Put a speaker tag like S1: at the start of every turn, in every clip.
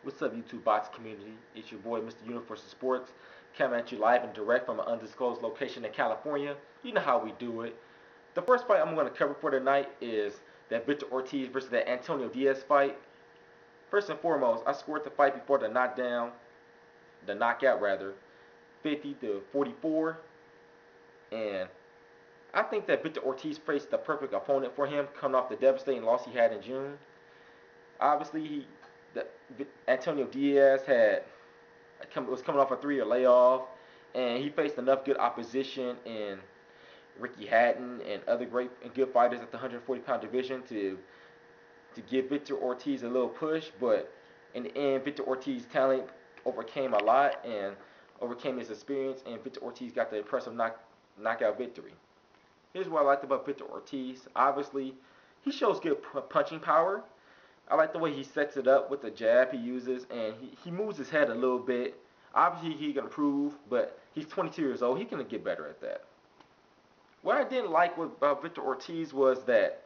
S1: What's up, YouTube boxing community? It's your boy, Mr. Universe of Sports, coming at you live and direct from an undisclosed location in California. You know how we do it. The first fight I'm going to cover for tonight is that Victor Ortiz versus that Antonio Diaz fight. First and foremost, I scored the fight before the knockout rather, 50-44, and I think that Victor Ortiz faced the perfect opponent for him, coming off the devastating loss he had in June. Obviously, Antonio Diaz was coming off a 3-year layoff, and he faced enough good opposition in Ricky Hatton and other great and good fighters at the 140-pound division to give Victor Ortiz a little push. But in the end, Victor Ortiz's talent overcame a lot and overcame his experience, and Victor Ortiz got the impressive knockout victory. Here's what I liked about Victor Ortiz. Obviously, he shows good punching power. I like the way he sets it up with the jab he uses, and he moves his head a little bit. Obviously, he can improve, but he's 22 years old. He can get better at that. What I didn't like about Victor Ortiz was that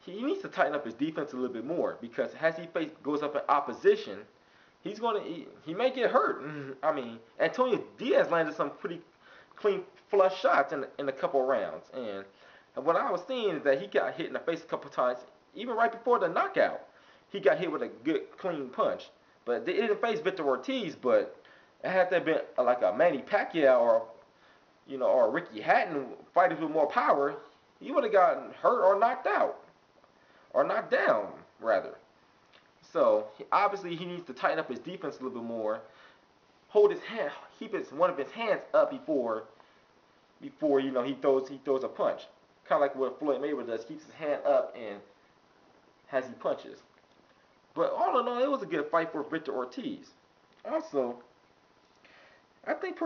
S1: he needs to tighten up his defense a little bit more, because as he goes up in opposition, he may get hurt. I mean, Antonio Diaz landed some pretty clean flush shots in a couple of rounds, and what I was seeing is that he got hit in the face a couple of times. Even right before the knockout, he got hit with a good, clean punch. But they didn't face Victor Ortiz, but it had to have been like a Manny Pacquiao or Ricky Hatton, fighters with more power, he would have gotten hurt or knocked out. Or knocked down, rather. So, obviously, he needs to tighten up his defense a little bit more. Hold his hand, keep one of his hands up before he throws a punch. Kind of like what Floyd Mayweather does, keeps his hand up and as he punches. But all in all, it was a good fight for Victor Ortiz. Also, I think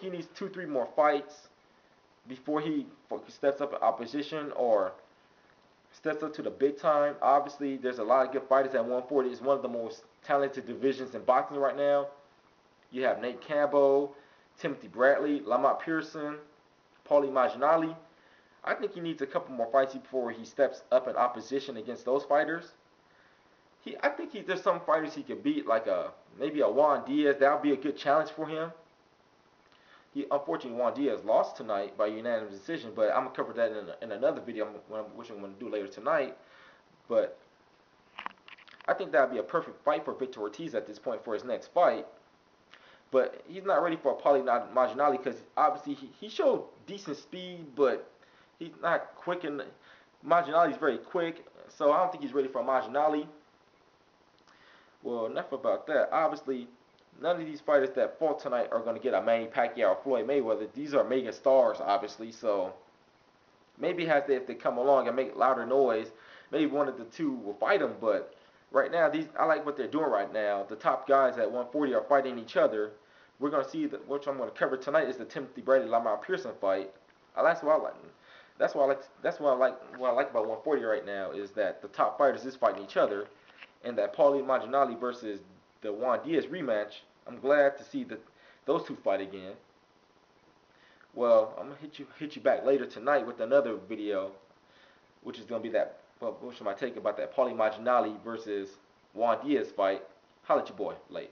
S1: he needs 2-3 more fights before he steps up in opposition or steps up to the big time. Obviously, there's a lot of good fighters at 140. It's one of the most talented divisions in boxing right now. You have Nate Campbell, Timothy Bradley, Lamont Pearson, Paulie Malignaggi. I think he needs a couple more fights before he steps up in opposition against those fighters. I think there's some fighters he could beat, like maybe a Juan Diaz. That would be a good challenge for him. Unfortunately, Juan Diaz lost tonight by unanimous decision, but I'm going to cover that in another video, which I'm going to do later tonight. But I think that would be a perfect fight for Victor Ortiz at this point for his next fight. But he's not ready for a Paulie Malignaggi because obviously he showed decent speed, but he's not quick, and Malignaggi's very quick, so I don't think he's ready for Malignaggi. Well, enough about that. Obviously, none of these fighters that fought tonight are going to get a Manny Pacquiao or Floyd Mayweather. These are mega stars, obviously, so maybe if they come along and make louder noise, maybe one of the two will fight them. But right now, I like what they're doing right now. The top guys at 140 are fighting each other. We're going to see which I'm going to cover tonight is the Timothy Bradley Lamont Pearson fight. That's what I like. That's what I like about 140 right now is that the top fighters is fighting each other, and that Paulie Malignaggi versus the Juan Diaz rematch. I'm glad to see those two fight again. Well, I'm gonna hit you back later tonight with another video, which is gonna be which is my take about that Paulie Malignaggi versus Juan Diaz fight. Holla at your boy, late.